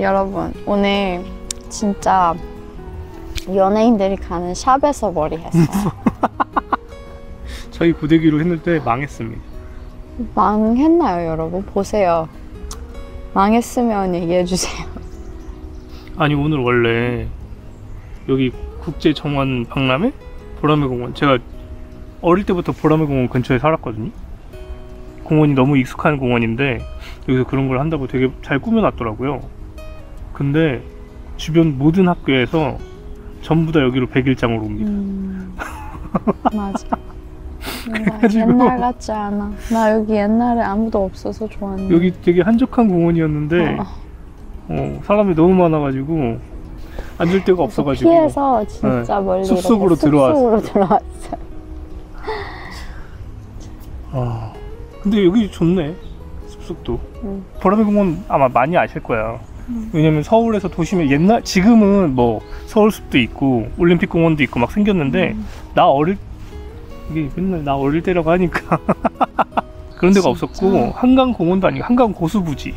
여러분 오늘 진짜 연예인들이 가는 샵에서 머리 했어요. 저희 고데기로 했는데 망했습니다. 망했나요 여러분? 보세요. 망했으면 얘기해주세요. 아니 오늘 원래 여기 국제정원 박람회? 보라매공원, 제가 어릴 때부터 보라매공원 근처에 살았거든요. 공원이 너무 익숙한 공원인데 여기서 그런 걸 한다고 되게 잘 꾸며놨더라고요. 근데 주변 모든 학교에서 전부 다 여기로 100일장으로 옵니다. 맞아. 옛날 같지 않아. 나 여기 옛날에 아무도 없어서 좋았는데. 여기 되게 한적한 공원이었는데 사람이 너무 많아가지고 앉을 데가 없어가지고 피해서 진짜 멀리 숲속으로 들어왔어요. 근데 여기 좋네, 숲속도. 보라매공원 아마 많이 아실 거야. 왜냐면 서울에서 도심에 지금은 뭐 서울숲도 있고 올림픽공원도 있고 막 생겼는데 이게 맨날 나 어릴 때라고 하니까 그런 데가 진짜? 없었고, 한강공원도 아니고 한강고수부지.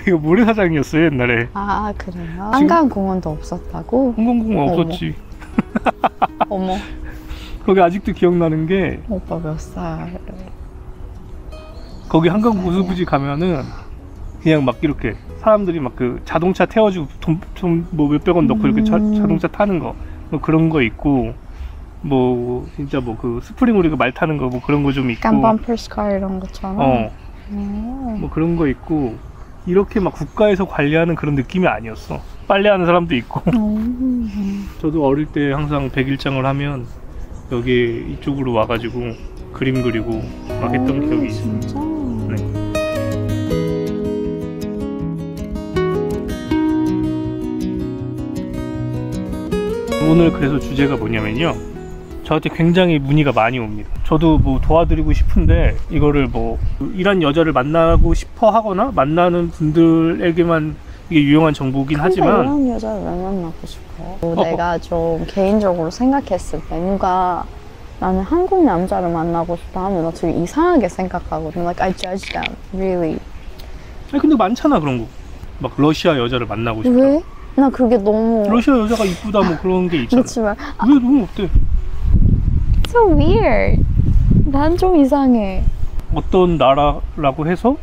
이거 모래사장이었어요 옛날에. 아 그래요? 한강공원도 없었다고? 한강공원 없었지. 어머. 거기 아직도 기억나는 게, 오빠 몇 살? 거기 한강고수부지 가면은 그냥 막 이렇게 사람들이 막 그 자동차 태워주고 돈 뭐 몇백 원 넣고 이렇게 자동차 타는 거 뭐 그런 거 있고, 뭐 진짜 뭐 그 스프링 우리가 말 타는 거 뭐 그런 거 좀 있고, 약간 범퍼스카 이런 것처럼. 뭐 그런 거 있고, 이렇게 막 국가에서 관리하는 그런 느낌이 아니었어. 빨래하는 사람도 있고. 저도 어릴 때 항상 100일장을 하면 여기 이쪽으로 와가지고 그림 그리고 막 했던 기억이 있습니다. 네. 오늘 그래서 주제가 뭐냐면요, 저한테 굉장히 문의가 많이 옵니다. 저도 뭐 도와드리고 싶은데 이거를 뭐 이란 여자를 만나고 싶어 하거나 만나는 분들에게만 이게 유용한 정보긴 하지만, 이런 여자를 왜 만나고 싶어요? 내가 좀 개인적으로 생각했을 때 누가 나는 한국 남자를 만나고 싶다 하면 나 되게 이상하게 생각하거든. Like I judge them, really. 아니 근데 많잖아 그런 거. 막 러시아 여자를 만나고 싶다. 왜? 나 그게 너무 러시아 여자가 이쁘다 뭐 그런 게 있잖아. 그렇지만 왜 너무 어때? so weird. 난 좀 이상해. 어떤 나라라고 해서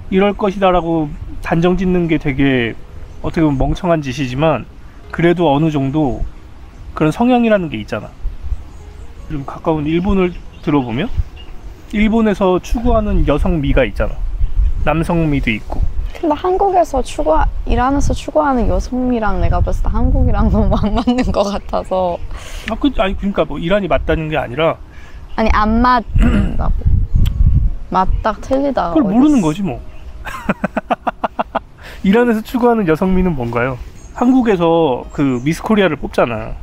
이럴 것이다 라고 단정 짓는 게 되게 어떻게 보면 멍청한 짓이지만, 그래도 어느 정도 그런 성향이라는 게 있잖아. 좀 가까운 일본을 들어보면 일본에서 추구하는 여성미가 있잖아. 남성미도 있고. 근데 한국에서 이란에서 추구하는 여성미랑 내가 봤을 때 한국이랑 너무 안 맞는 것 같아서. 아니 그러니까 뭐 이란이 맞다는 게 아니라, 아니 안 맞는다고. 맞다 틀리다. 그걸 모르는 거지 뭐. 이란에서 추구하는 여성미는 뭔가요? 한국에서 그 미스 코리아를 뽑잖아.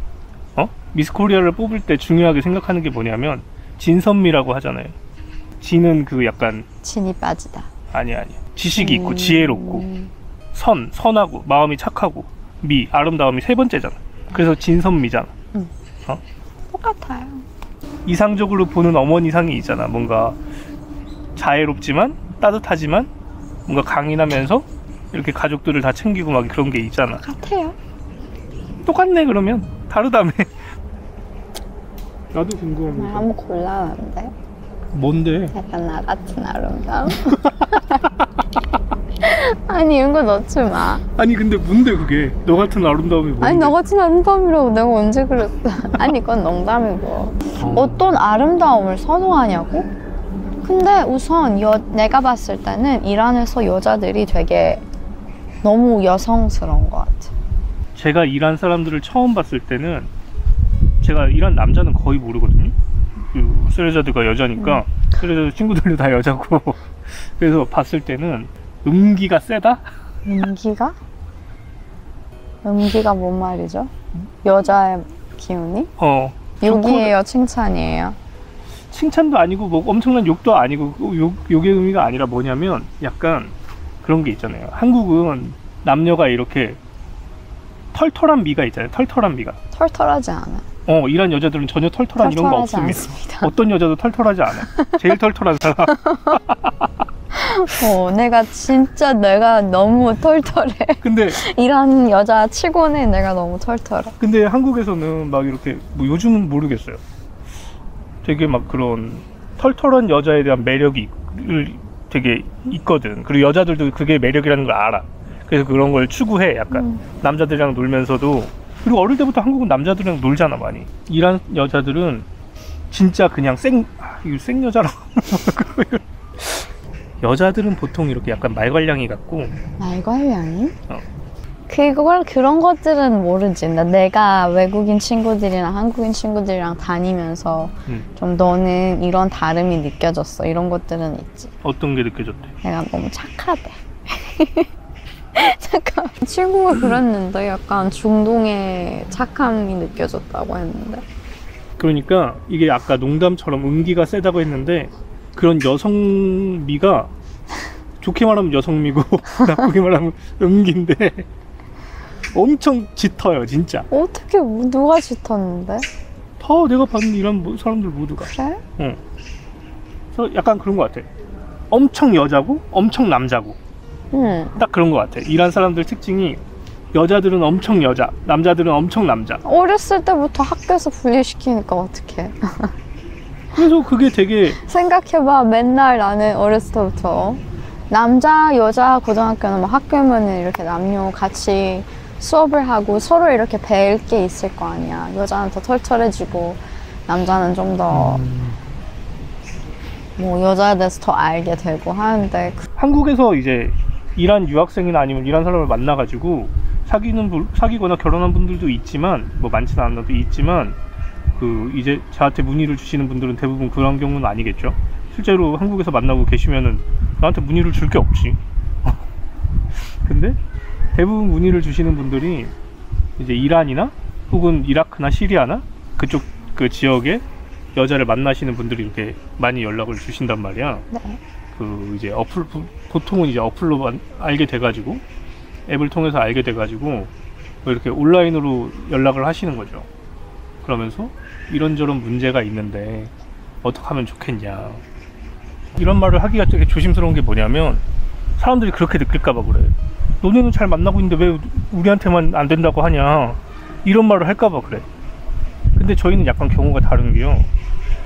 미스 코리아를 뽑을 때 중요하게 생각하는 게 뭐냐면 진선미라고 하잖아요. 진은 그 약간 진이 빠지다. 아니 지식이 있고 지혜롭고 선하고 마음이 착하고, 미 아름다움이 세 번째잖아. 그래서 진선미잖아. 똑같아요. 이상적으로 보는 어머니상이 있잖아. 뭔가 자애롭지만 따뜻하지만 뭔가 강인하면서 이렇게 가족들을 다 챙기고 막 그런 게 있잖아. 같아요. 똑같네. 그러면 다르다며. 나도 궁금합니다. 한번 곤란한데? 뭔데? 약간 나 같은 아름다움? 아니 이런 거 넣지 마. 아니 근데 뭔데 그게? 너 같은 아름다움이 뭔데? 아니 너 같은 아름다움이라고 내가 언제 그랬어. 아니 이건 농담이고. 어떤 아름다움을 선호하냐고? 근데 우선 내가 봤을 때는 이란에서 여자들이 되게 너무 여성스러운 것 같아. 제가 이란 사람들을 처음 봤을 때는, 제가 이란 남자는 거의 모르거든요. 그 세레자드가 여자니까 세레자드 친구들도 다 여자고. 그래서 봤을 때는 음기가 세다? 음기가? 음기가 뭔 말이죠? 여자의 기운이? 욕이에요? 칭찬이에요? 칭찬도 아니고 뭐 엄청난 욕도 아니고, 욕의 의미가 아니라 뭐냐면 약간 그런 게 있잖아요. 한국은 남녀가 이렇게 털털한 미가 있잖아요. 털털한 미가. 털털하지 않아. 이란 여자들은 전혀 털털한 이런 거 없습니다. 않습니다. 어떤 여자도 털털하지 않아. 제일 털털한 사람. 내가 진짜 내가 너무 털털해. 근데 이런 여자 치고는 내가 너무 털털해. 근데 한국에서는 막 이렇게 뭐 요즘은 모르겠어요. 되게 막 그런 털털한 여자에 대한 매력이 되게 있거든. 그리고 여자들도 그게 매력이라는 걸 알아. 그래서 그런 걸 추구해. 약간 남자들이랑 놀면서도. 그리고 어릴 때부터 한국은 남자들이랑 놀잖아 많이. 이란 여자들은 진짜 그냥 생 여자라고 여자들은 보통 이렇게 약간 말괄량이 같고. 말괄량이? 그런 것들은 모르지. 내가 외국인 친구들이랑 한국인 친구들이랑 다니면서 좀 너는 이런 다름이 느껴졌어. 이런 것들은 있지. 어떤 게 느껴졌대? 내가 너무 착하대. 잠깐 친구가 그랬는데 약간 중동의 착함이 느껴졌다고 했는데. 그러니까 이게 아까 농담처럼 음기가 세다고 했는데 그런 여성미가 좋게 말하면 여성미고 나쁘게 말하면 음기인데 엄청 짙어요 진짜. 어떻게 누가 짙었는데? 다 내가 봤는 이런 사람들 모두가. 그래? 응. 그래서 약간 그런 것 같아. 엄청 여자고 엄청 남자고. 딱 그런 것 같아. 이란 사람들 특징이 여자들은 엄청 여자, 남자들은 엄청 남자. 어렸을 때부터 학교에서 분리시키니까 어떡해. 그래서 그게 되게 생각해봐. 맨날 나는 어렸을 때부터 남자, 여자 고등학교는 뭐 학교면은 이렇게 남녀 같이 수업을 하고 서로 이렇게 배울 게 있을 거 아니야. 여자는 더 털털해지고 남자는 좀 더 뭐 여자에 대해서 더 알게 되고 하는데 한국에서 이제 이란 유학생이나 아니면 이란 사람을 만나가지고 사귀거나 결혼한 분들도 있지만 뭐 많지는 않아도 있지만 그 이제 저한테 문의를 주시는 분들은 대부분 그런 경우는 아니겠죠. 실제로 한국에서 만나고 계시면은 나한테 문의를 줄 게 없지. 근데 대부분 문의를 주시는 분들이 이제 이란이나 혹은 이라크나 시리아나 그쪽 그 지역에 여자를 만나시는 분들이 이렇게 많이 연락을 주신단 말이야. 네. 그 이제 보통은 이제 어플로 알게 돼가지고 앱을 통해서 알게 돼가지고 이렇게 온라인으로 연락을 하시는 거죠. 그러면서 이런저런 문제가 있는데 어떻게 하면 좋겠냐 이런 말을 하기가 되게 조심스러운 게 뭐냐면 사람들이 그렇게 느낄까봐 그래. 너네는 잘 만나고 있는데 왜 우리한테만 안 된다고 하냐 이런 말을 할까봐 그래. 근데 저희는 약간 경우가 다른 게요.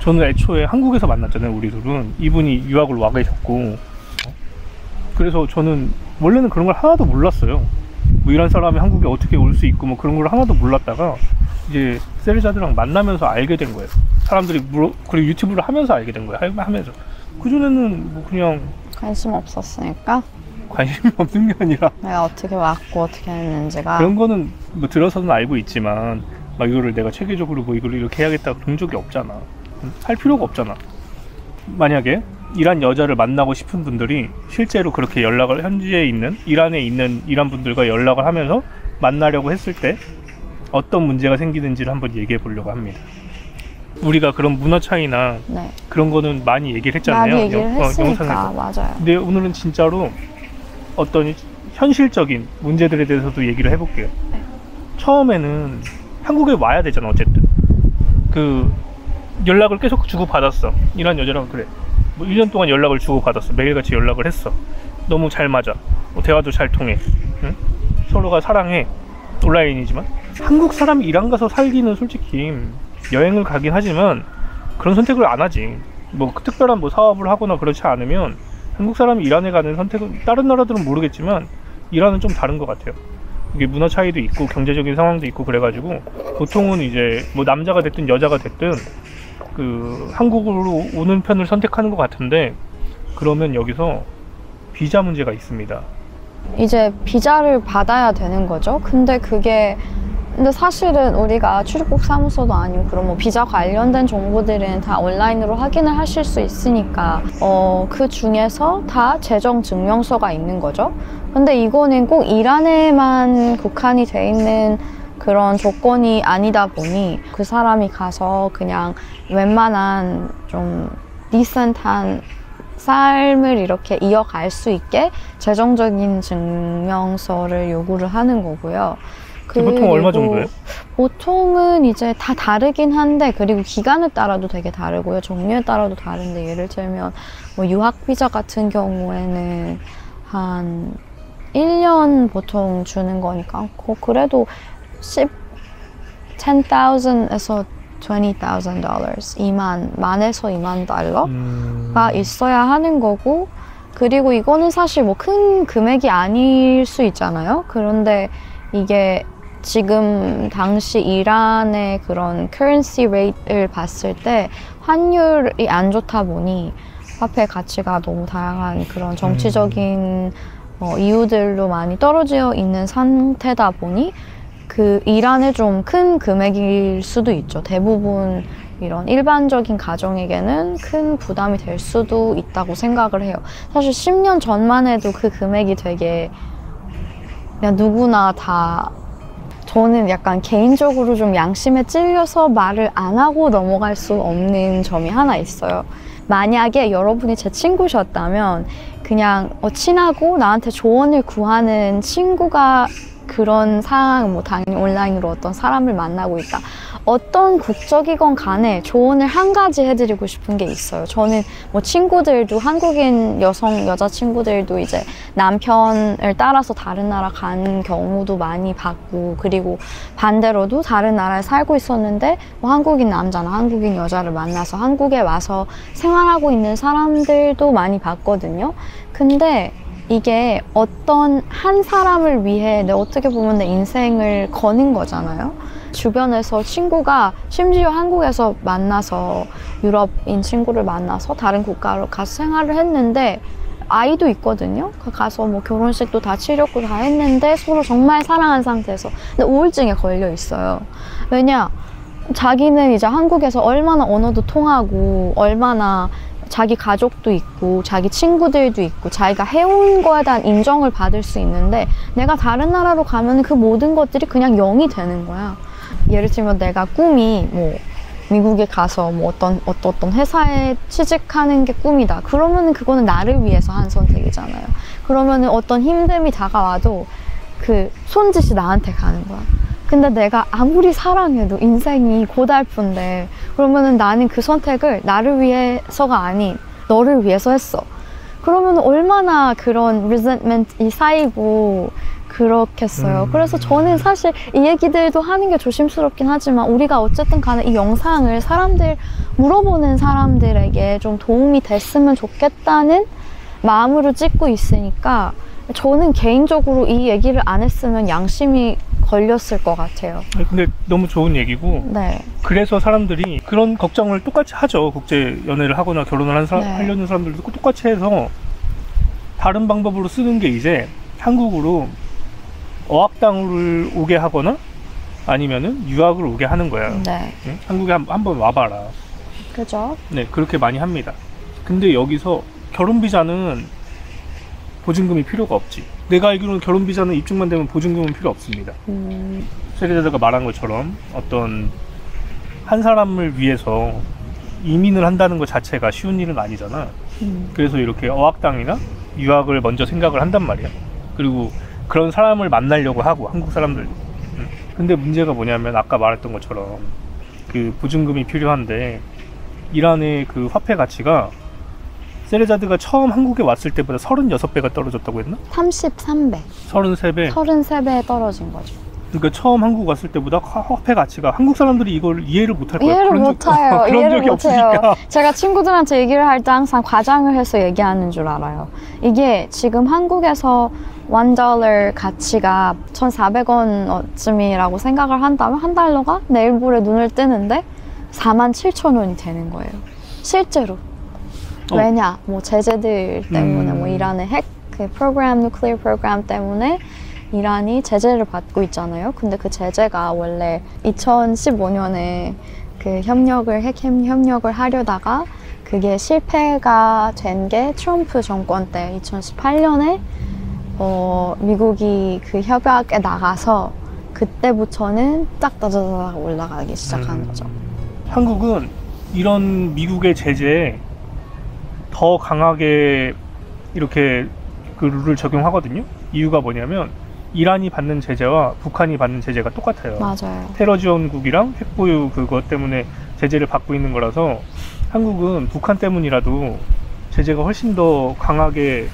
저는 애초에 한국에서 만났잖아요. 우리 둘은. 이분이 유학을 와 계셨고 그래서 저는 원래는 그런 걸 하나도 몰랐어요. 뭐 이런 사람이 한국에 어떻게 올 수 있고 뭐 그런 걸 하나도 몰랐다가 이제 세르자드랑 만나면서 알게 된 거예요. 사람들이 그리고 유튜브를 하면서 알게 된 거예요. 하면서 그전에는 뭐 그냥 관심 없었으니까? 관심이 없는 게 아니라 내가 어떻게 왔고 어떻게 했는지가 그런 거는 뭐 들어서는 알고 있지만 막 이거를 내가 체계적으로 뭐 이걸 이렇게 해야겠다 그런 적이 없잖아. 할 필요가 없잖아. 만약에 이란 여자를 만나고 싶은 분들이 실제로 그렇게 연락을 현지에 있는 이란에 있는 이란 분들과 연락을 하면서 만나려고 했을 때 어떤 문제가 생기는지를 한번 얘기해 보려고 합니다. 우리가 그런 문화 차이나 네. 그런 거는 많이 얘기를 했잖아요. 많이 얘기를 했으니까. 영상에서. 맞아요. 근데 오늘은 진짜로 어떤 현실적인 문제들에 대해서도 얘기를 해볼게요. 네. 처음에는 한국에 와야 되잖아. 어쨌든 그 연락을 계속 주고받았어. 이란 여자랑 그래 뭐 1년 동안 연락을 주고받았어. 매일같이 연락을 했어. 너무 잘 맞아. 대화도 잘 통해. 응? 서로가 사랑해. 온라인이지만 한국 사람이 이란 가서 살기는 솔직히 여행을 가긴 하지만 그런 선택을 안 하지. 뭐 특별한 뭐 사업을 하거나 그렇지 않으면 한국 사람이 이란에 가는 선택은 다른 나라들은 모르겠지만 이란은 좀 다른 것 같아요. 이게 문화 차이도 있고 경제적인 상황도 있고 그래가지고 보통은 이제 뭐 남자가 됐든 여자가 됐든 그 한국으로 오는 편을 선택하는 것 같은데 그러면 여기서 비자 문제가 있습니다. 이제 비자를 받아야 되는 거죠. 근데 사실은 우리가 출입국 사무소도 아니고 그런 뭐 비자 관련된 정보들은 다 온라인으로 확인을 하실 수 있으니까 그 중에서 다 재정 증명서가 있는 거죠. 근데 이거는 꼭 이란에만 국한이 돼 있는 그런 조건이 아니다 보니 그 사람이 가서 그냥 웬만한 좀 디센트한 삶을 이렇게 이어갈 수 있게 재정적인 증명서를 요구를 하는 거고요. 보통 얼마 정도예요? 보통은 이제 다 다르긴 한데, 그리고 기간에 따라도 되게 다르고요. 종류에 따라도 다른데, 예를 들면 뭐 유학 비자 같은 경우에는 한 1년 보통 주는 거니까 그래도 10,000에서 $20,000 만에서 2만 달러가 있어야 하는 거고, 그리고 이거는 사실 뭐 큰 금액이 아닐 수 있잖아요. 그런데 이게 지금 당시 이란의 그런 currency rate를 봤을 때 환율이 안 좋다 보니 화폐 가치가 너무 다양한 그런 정치적인 이유들로 많이 떨어져 있는 상태다 보니 그 이란의 좀 큰 금액일 수도 있죠. 대부분 이런 일반적인 가정에게는 큰 부담이 될 수도 있다고 생각을 해요. 사실 10년 전만 해도 그 금액이 되게 그냥 누구나 다, 저는 약간 개인적으로 좀 양심에 찔려서 말을 안 하고 넘어갈 수 없는 점이 하나 있어요. 만약에 여러분이 제 친구셨다면 그냥 친하고 나한테 조언을 구하는 친구가 그런 상황, 뭐 당연히 온라인으로 어떤 사람을 만나고 있다, 어떤 국적이건 간에 조언을 한 가지 해드리고 싶은 게 있어요. 저는 뭐 친구들도, 한국인 여자친구들도 이제 남편을 따라서 다른 나라 간 경우도 많이 봤고, 그리고 반대로도 다른 나라에 살고 있었는데 뭐 한국인 남자나 한국인 여자를 만나서 한국에 와서 생활하고 있는 사람들도 많이 봤거든요. 근데 이게 어떤 한 사람을 위해 어떻게 보면 내 인생을 거는 거잖아요. 주변에서 친구가 심지어 한국에서 만나서, 유럽인 친구를 만나서 다른 국가로 가서 생활을 했는데 아이도 있거든요. 가서 뭐 결혼식도 다 치렀고 다 했는데 서로 정말 사랑한 상태에서 근데 우울증에 걸려 있어요. 왜냐? 자기는 이제 한국에서 얼마나 언어도 통하고 얼마나 자기 가족도 있고 자기 친구들도 있고 자기가 해온 거에 대한 인정을 받을 수 있는데, 내가 다른 나라로 가면 그 모든 것들이 그냥 0이 되는 거야. 예를 들면 내가 꿈이 뭐 미국에 가서 뭐 어떤 회사에 취직하는 게 꿈이다. 그러면은 그거는 나를 위해서 한 선택이잖아요. 그러면은 어떤 힘듦이 다가와도 그 손짓이 나한테 가는 거야. 근데 내가 아무리 사랑해도 인생이 고달픈데, 그러면은 나는 그 선택을 나를 위해서가 아닌 너를 위해서 했어. 그러면 얼마나 그런 resentment이 쌓이고 그렇겠어요. 그래서 저는 사실 이 얘기들도 하는 게 조심스럽긴 하지만, 우리가 어쨌든 간에 이 영상을 물어보는 사람들에게 좀 도움이 됐으면 좋겠다는 마음으로 찍고 있으니까, 저는 개인적으로 이 얘기를 안 했으면 양심이 걸렸을 것 같아요. 근데 너무 좋은 얘기고, 네. 그래서 사람들이 그런 걱정을 똑같이 하죠. 국제 연애를 하거나 결혼을 네. 하려는 사람들도 똑같이 해서 다른 방법으로 쓰는 게 이제 한국으로 어학당을 오게 하거나 아니면은 유학을 오게 하는 거야. 네. 응? 한국에 한번 와봐라. 그죠? 네, 그렇게 많이 합니다. 근데 여기서 결혼 비자는 보증금이 필요가 없지. 내가 알기로는 결혼 비자는 입증만 되면 보증금은 필요 없습니다. 세례자들가 말한 것처럼 어떤 한 사람을 위해서 이민을 한다는 것 자체가 쉬운 일은 아니잖아. 그래서 이렇게 어학당이나 유학을 먼저 생각을 한단 말이야. 그리고 그런 사람을 만나려고 하고, 한국 사람들. 근데 문제가 뭐냐면 아까 말했던 것처럼 그 보증금이 필요한데, 이란의 그 화폐 가치가 세레자드가 처음 한국에 왔을 때보다 36배가 떨어졌다고 했나? 33배. 33배? 33배에 떨어진 거죠. 그러니까 처음 한국 왔을 때보다 화폐 가치가, 한국 사람들이 이걸 이해를 못할 거야. 이해를 못해요. 그런 적이 없으니까. 제가 친구들한테 얘기를 할 때 항상 과장을 해서 얘기하는 줄 알아요. 이게 지금 한국에서 $1 가치가 1,400원쯤이라고 생각을 한다면 한 달러가 내일 모레 눈을 뜨는데 47,000원이 되는 거예요. 실제로. 왜냐? 뭐 제재들 때문에, 뭐 이란의 그 누클리어 프로그램 때문에 이란이 제재를 받고 있잖아요. 근데 그 제재가 원래 2015년에 그 핵 협력을 하려다가 그게 실패가 된 게 트럼프 정권 때 2018년에 미국이 그 협약에 나가서 그때부터는 딱따다닥 올라가기 시작한 거죠. 한국은 이런 미국의 제재에 더 강하게 이렇게 그 룰을 적용하거든요. 이유가 뭐냐면 이란이 받는 제재와 북한이 받는 제재가 똑같아요. 맞아요. 테러 지원국이랑 핵보유 그것 때문에 제재를 받고 있는 거라서 한국은 북한 때문이라도 제재가 훨씬 더 강하게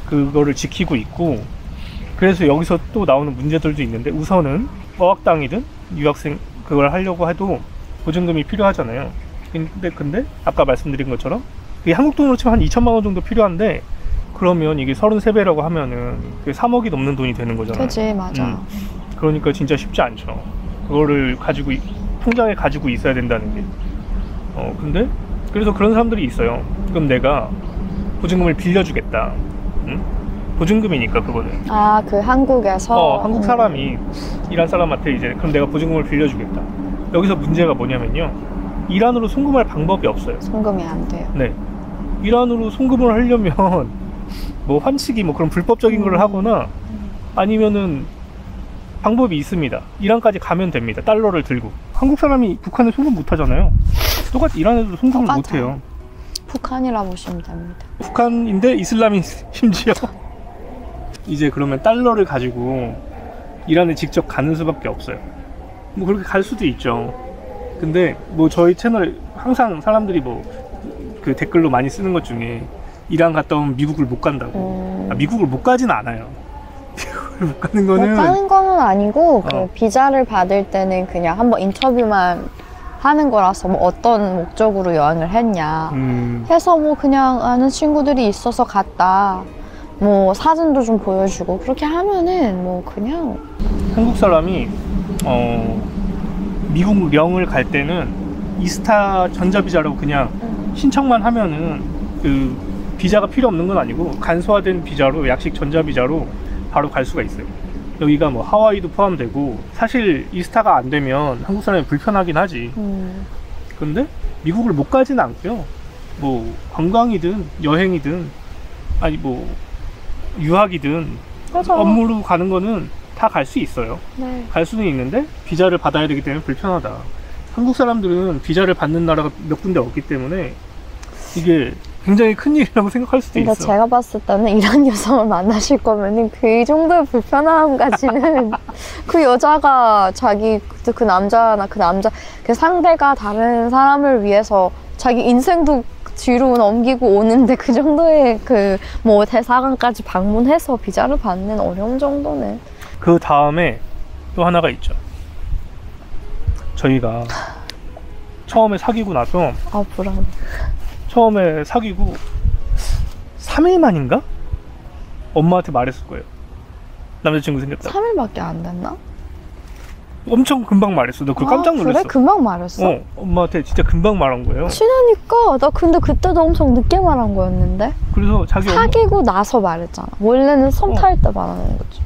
그거를 지키고 있고, 그래서 여기서 또 나오는 문제들도 있는데, 우선은 어학당이든 유학생 그걸 하려고 해도 보증금이 필요하잖아요. 근데 아까 말씀드린 것처럼 이게 한국 돈으로 치면 한 2천만 원 정도 필요한데, 그러면 이게 33배라고 하면은 3억이 넘는 돈이 되는 거잖아요. 그치, 맞아. 그러니까 진짜 쉽지 않죠. 그거를 가지고 통장에 가지고 있어야 된다는 게. 근데 그래서 그런 사람들이 있어요. 그럼 내가 보증금을 빌려주겠다. 보증금이니까 그거는. 아, 그 한국에서? 한국 사람이 이란 사람한테 이제 그럼 내가 보증금을 빌려주겠다. 여기서 문제가 뭐냐면요, 이란으로 송금할 방법이 없어요. 송금이 안 돼요. 네. 이란으로 송금을 하려면 뭐 환치기 뭐 그런 불법적인 걸 하거나 아니면은 방법이 있습니다. 이란까지 가면 됩니다. 달러를 들고. 한국 사람이 북한에 송금 못 하잖아요. 똑같이 이란에도 송금을 못 해요. 북한이라 보시면 됩니다. 북한인데 이슬람이 심지어. 이제 그러면 달러를 가지고 이란에 직접 가는 수밖에 없어요. 뭐 그렇게 갈 수도 있죠. 근데 뭐 저희 채널 항상 사람들이 뭐 그 댓글로 많이 쓰는 것 중에 이란 갔다 오면 미국을 못 간다고. 미국을 못 가진 않아요. 미국을 못 가는 거는, 못 가는 거는 아니고 그 비자를 받을 때는 그냥 한번 인터뷰만 하는 거라서 뭐 어떤 목적으로 여행을 했냐 해서 뭐 그냥 아는 친구들이 있어서 갔다, 뭐 사진도 좀 보여주고 그렇게 하면은 뭐 그냥. 한국 사람이 미국령을 갈 때는 이스타 전자비자라고 그냥 신청만 하면은 그 비자가 필요 없는 건 아니고 간소화된 비자로, 약식 전자비자로 바로 갈 수가 있어요. 여기가 뭐 하와이도 포함되고, 사실 이스타가 안 되면 한국 사람이 불편하긴 하지. 근데 미국을 못 가지는 않고요. 뭐 관광이든 여행이든 아니 뭐 유학이든 맞아. 업무로 가는 거는 다 갈 수 있어요. 네. 갈 수는 있는데 비자를 받아야 되기 때문에 불편하다. 한국 사람들은 비자를 받는 나라가 몇 군데 없기 때문에 이게 굉장히 큰 일이라고 생각할 수도 있어요. 근데 제가 봤을 때는 이란 여성을 만나실 거면은 그 정도의 불편함까지는 그 여자가 자기 그 남자나 그 상대가 다른 사람을 위해서 자기 인생도 뒤로 넘기고 오는데 그 정도의 그 뭐 대사관까지 방문해서 비자를 받는 어려움 정도는. 그 다음에 또 하나가 있죠. 저희가 처음에 사귀고 나서 불안해. 처음에 사귀고 3일 만인가? 엄마한테 말했을 거예요. 남자친구 생겼다. 3일밖에 안 됐나? 엄청 금방 말했어. 너 그거 깜짝 놀랐어. 그래? 금방 말했어? 엄마한테 진짜 금방 말한 거예요. 친하니까. 나 근데 그때도 엄청 늦게 말한 거였는데. 그래서 자기 사귀고 나서 말했잖아. 원래는 썸 탈 때 말하는 거지.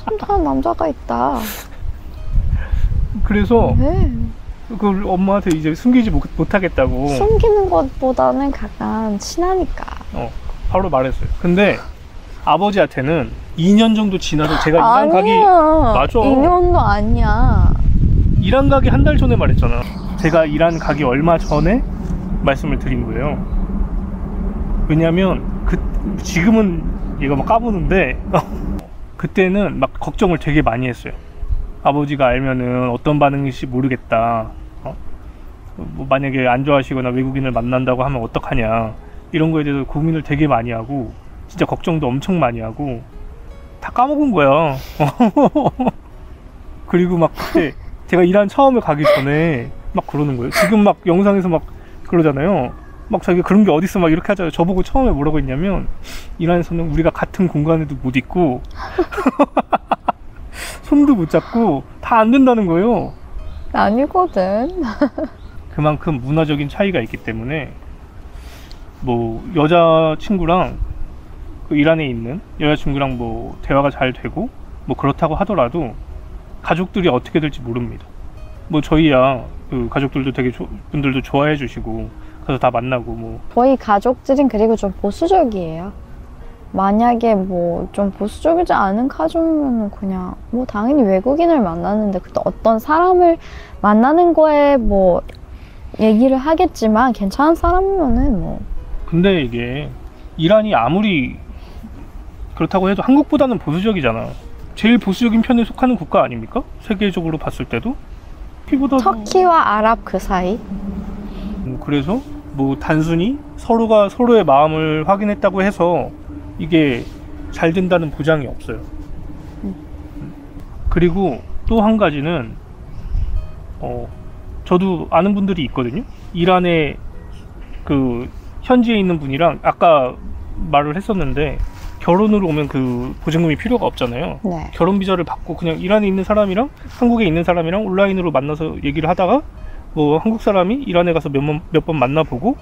썸 타는 남자가 있다. 그래서 네. 그걸 엄마한테 이제 숨기지 못하겠다고. 숨기는 것보다는 가끔 친하니까. 바로 말했어요. 근데 아버지한테는 2년 정도 지나서 제가 이란 가기. 맞아. 2년도 아니야. 이란 가기 한 달 전에 말했잖아. 제가 이란 가기 얼마 전에 말씀을 드린 거예요. 왜냐면 지금은 얘가 막 까부는데 그때는 막 걱정을 되게 많이 했어요. 아버지가 알면은 어떤 반응일지 모르겠다. 뭐 만약에 안 좋아하시거나 외국인을 만난다고 하면 어떡하냐, 이런 거에 대해서 고민을 되게 많이 하고 진짜 걱정도 엄청 많이 하고 다 까먹은 거야. 그리고 막 그때 제가 이란 처음에 가기 전에 막 그러는 거예요. 지금 막 영상에서 막 그러잖아요. 막 자기가 그런 게 어딨어 막 이렇게 하잖아요. 저보고 처음에 뭐라고 했냐면 이란에서는 우리가 같은 공간에도 못 있고 손도 못 잡고 다 안 된다는 거예요. 아니거든. 그만큼 문화적인 차이가 있기 때문에 뭐 여자친구랑 그 이란에 있는 여자친구랑 뭐 대화가 잘 되고 뭐 그렇다고 하더라도 가족들이 어떻게 될지 모릅니다. 뭐 저희야 그 가족들도 되게 분들도 좋아해 주시고 그래서 다 만나고 뭐 저희 가족들은 그리고 좀 보수적이에요. 만약에 뭐 좀 보수적이지 않은 가족이면 그냥 뭐 당연히 외국인을 만나는데 그때 어떤 사람을 만나는 거에 뭐 얘기를 하겠지만 괜찮은 사람이면은 뭐. 근데 이게 이란이 아무리 그렇다고 해도 한국보다는 보수적이잖아. 제일 보수적인 편에 속하는 국가 아닙니까? 세계적으로 봤을 때도 터키보다 터키와 아랍 그 사이? 그래서 뭐 단순히 서로가 서로의 마음을 확인했다고 해서 이게 잘 된다는 보장이 없어요. 그리고 또 한 가지는 저도 아는 분들이 있거든요. 이란에 그 현지에 있는 분이랑 아까 말을 했었는데 결혼으로 오면 그 보증금이 필요가 없잖아요. 네. 결혼 비자를 받고 그냥 이란에 있는 사람이랑 한국에 있는 사람이랑 온라인으로 만나서 얘기를 하다가 뭐 한국 사람이 이란에 가서 몇 번 만나보고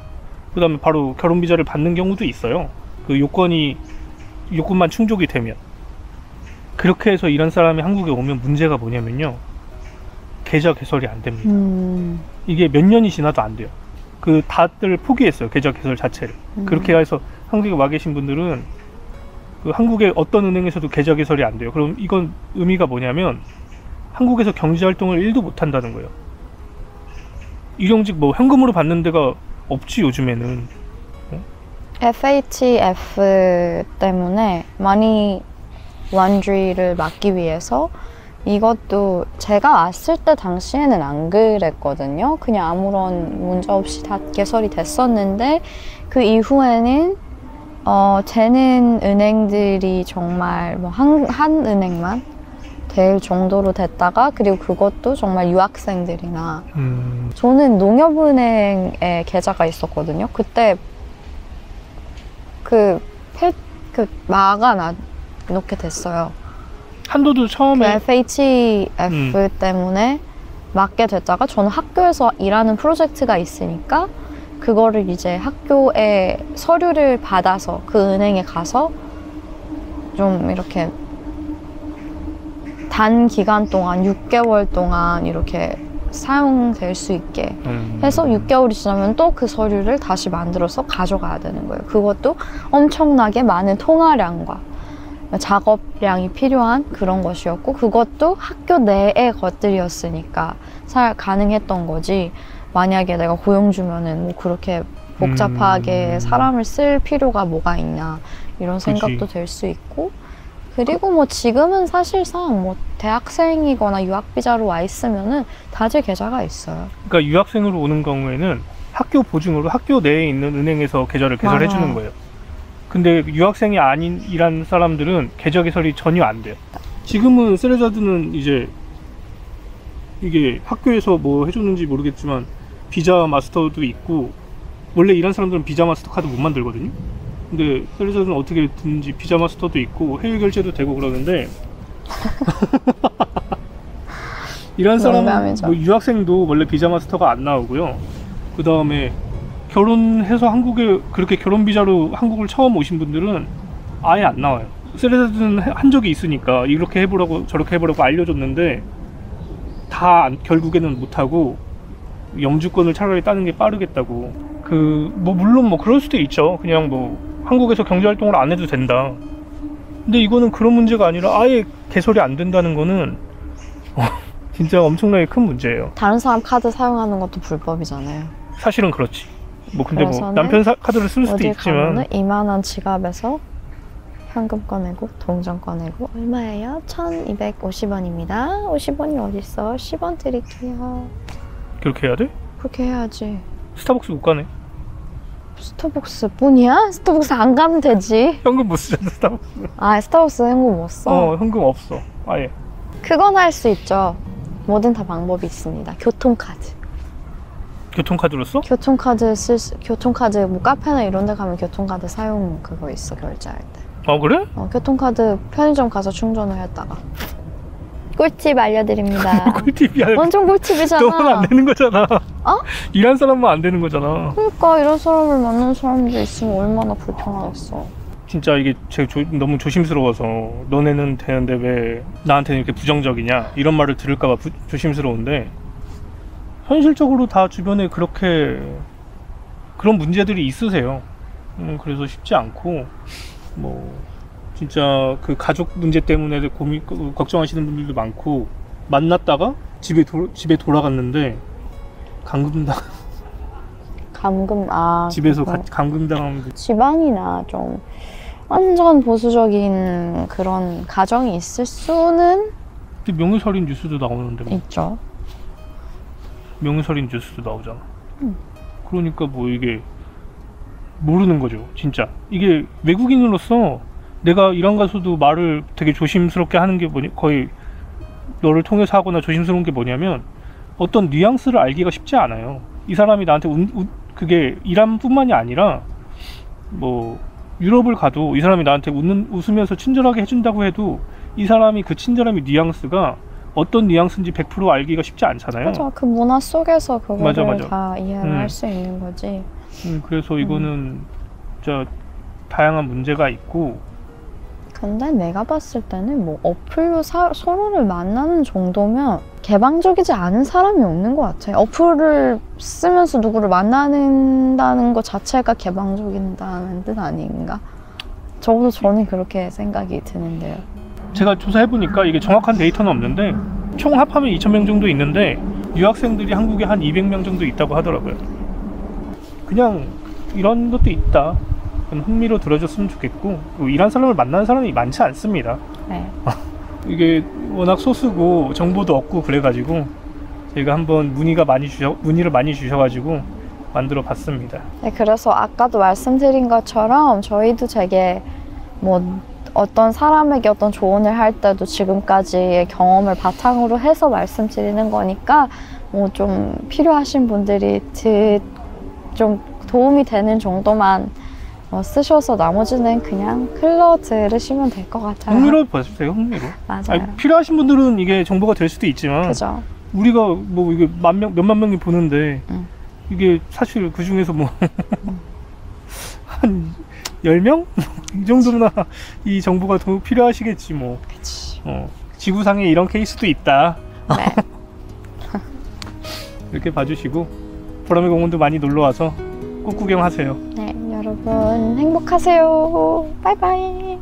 그 다음에 바로 결혼 비자를 받는 경우도 있어요. 그 요건만 충족이 되면. 그렇게 해서 이란 사람이 한국에 오면 문제가 뭐냐면요, 계좌 개설이 안 됩니다. 이게 몇 년이 지나도 안 돼요. 그 다들 포기했어요, 계좌 개설 자체를. 그렇게 해서 한국에 와 계신 분들은 그 한국의 어떤 은행에서도 계좌 개설이 안 돼요. 그럼 이건 의미가 뭐냐면 한국에서 경제 활동을 1도 못 한다는 거예요. 일용직 뭐 현금으로 받는 데가 없지 요즘에는. FATF 때문에 머니 런드리를 막기 위해서 이것도 제가 왔을 때 당시에는 안 그랬거든요. 그냥 아무런 문제 없이 다 개설이 됐었는데 그 이후에는 되는 은행들이 정말 뭐 한 은행만 될 정도로 됐다가, 그리고 그것도 정말 유학생들이나 저는 농협은행에 계좌가 있었거든요. 그때 막아 놓게 됐어요. 한도도 처음에 그 FATF 때문에 막게 됐다가 저는 학교에서 일하는 프로젝트가 있으니까 그거를 이제 학교에 서류를 받아서 그 은행에 가서 좀 이렇게 단기간 동안 6개월 동안 이렇게 사용될 수 있게 해서 6개월이 지나면 또 그 서류를 다시 만들어서 가져가야 되는 거예요. 그것도 엄청나게 많은 통화량과 작업량이 필요한 그런 것이었고, 그것도 학교 내의 것들이었으니까 가능했던 거지, 만약에 내가 고용주면은 뭐 그렇게 복잡하게 사람을 쓸 필요가 뭐가 있냐 이런 생각도 될 수 있고, 그리고 뭐 지금은 사실상 뭐 대학생이거나 유학비자로 와 있으면은 다들 계좌가 있어요. 그러니까 유학생으로 오는 경우에는 학교 보증으로 학교 내에 있는 은행에서 계좌를 개설해 주는 거예요. 근데 유학생이 아닌 이란 사람들은 계좌 개설이 전혀 안 돼요. 지금은 세레자드는 이제 이게 학교에서 뭐 해줬는지 모르겠지만 비자 마스터도 있고, 원래 이란 사람들은 비자 마스터 카드 못 만들거든요. 근데 세레자드는 어떻게 됐는지 비자 마스터도 있고 해외 결제도 되고 그러는데 이란 사람 뭐 유학생도 원래 비자 마스터가 안 나오고요. 그 다음에 결혼해서 한국에 그렇게 결혼 비자로 한국을 처음 오신 분들은 아예 안 나와요. 세레자드는 한 적이 있으니까 이렇게 해보라고 저렇게 해보라고 알려줬는데 다 결국에는 못하고 영주권을 차라리 따는 게 빠르겠다고. 뭐 물론 뭐 그럴 수도 있죠. 그냥 뭐 한국에서 경제활동을 안 해도 된다. 근데 이거는 그런 문제가 아니라 아예 개설이 안 된다는 거는 진짜 엄청나게 큰 문제예요. 다른 사람 카드 사용하는 것도 불법이잖아요. 사실은 그렇지. 뭐 근데 뭐 남편 카드를 쓸 수도 있지만 이만한 지갑에서 현금 꺼내고 동전 꺼내고 얼마예요? 1250원입니다. 50원이 어딨어? 10원 드릴게요. 그렇게 해야 돼? 그렇게 해야지. 스타벅스 못 가네. 스타벅스 뿐이야? 스타벅스 안 가면 되지. 현금 못 쓰잖아, 스타벅스. 아, 스타벅스 현금 못 써? 현금 없어, 아예. 그건 할 수 있죠. 뭐든 다 방법이 있습니다. 교통카드. 교통카드로 써? 교통카드 뭐 카페나 이런 데 가면 교통카드 사용 그거 있어, 결제할 때. 그래? 교통카드 편의점 가서 충전을 했다가. 꿀팁 알려드립니다. 꿀팁이야. 완전 꿀팁이잖아. 너는 안 되는 거잖아. 일한 사람만 안 되는 거잖아. 그러니까 이런 사람을 만나는 사람들 있으면 얼마나 불편하겠어. 진짜 이게 너무 조심스러워서 너네는 되는데 왜 나한테는 이렇게 부정적이냐 이런 말을 들을까봐 조심스러운데, 현실적으로 다 주변에 그렇게 그런 문제들이 있으세요. 그래서 쉽지 않고, 뭐 진짜 그 가족 문제 때문에 걱정하시는 분들도 많고, 만났다가 집에 돌아갔는데 집에서 감금당하면 집안이나 좀 완전 보수적인 그런 가정이 있을 수는 근데 명예살인 뉴스도 나오는데 뭐. 있죠. 명예살인 뉴스도 나오잖아. 그러니까 뭐 이게 모르는 거죠, 진짜. 이게 외국인으로서 내가 이란 가서도 말을 되게 조심스럽게 하는 게 뭐냐, 거의 너를 통해서 하거나 조심스러운 게 뭐냐면 어떤 뉘앙스를 알기가 쉽지 않아요. 이 사람이 나한테 그게 이란뿐만이 아니라 뭐 유럽을 가도 이 사람이 나한테 웃으면서 친절하게 해준다고 해도 이 사람이 그 친절함의 뉘앙스가 어떤 뉘앙스인지 100% 알기가 쉽지 않잖아요. 맞아. 그 문화 속에서 그거를 맞아. 다 이해를 할 수 있는 거지. 그래서 이거는 진짜 다양한 문제가 있고. 근데 내가 봤을 때는 뭐 어플로 서로를 만나는 정도면 개방적이지 않은 사람이 없는 것 같아. 어플을 쓰면서 누구를 만나는다는 것 자체가 개방적이다는 뜻 아닌가? 적어도 저는 그렇게 생각이 드는데요. 제가 조사해보니까 이게 정확한 데이터는 없는데 총 합하면 2,000명 정도 있는데 유학생들이 한국에 한 200명 정도 있다고 하더라고요. 그냥 이런 것도 있다. 흥미로 들어줬으면 좋겠고, 이란 사람을 만나는 사람이 많지 않습니다. 네. 이게 워낙 소수고 정보도 없고 그래가지고 저희가 한번 문의를 많이 주셔가지고 만들어 봤습니다. 네, 그래서 아까도 말씀드린 것처럼 저희도 되게 뭐 어떤 사람에게 어떤 조언을 할 때도 지금까지의 경험을 바탕으로 해서 말씀드리는 거니까 뭐 좀 필요하신 분들이 좀 도움이 되는 정도만 쓰셔서 나머지는 그냥 흘러 들으시면 될 것 같아요. 흥미로 봐주세요. 흥미로. 맞아요. 아니, 필요하신 분들은 이게 정보가 될 수도 있지만 그죠. 우리가 뭐 이게 몇만 명이 보는데 이게 사실 그 중에서 뭐 한 10명? 이 정도나 이 정보가 더 필요하시겠지 뭐. 그치. 지구상에 이런 케이스도 있다. 네. 이렇게 봐주시고 보라매 공원도 많이 놀러와서 꽃 구경하세요. 네, 여러분 행복하세요. 바이바이.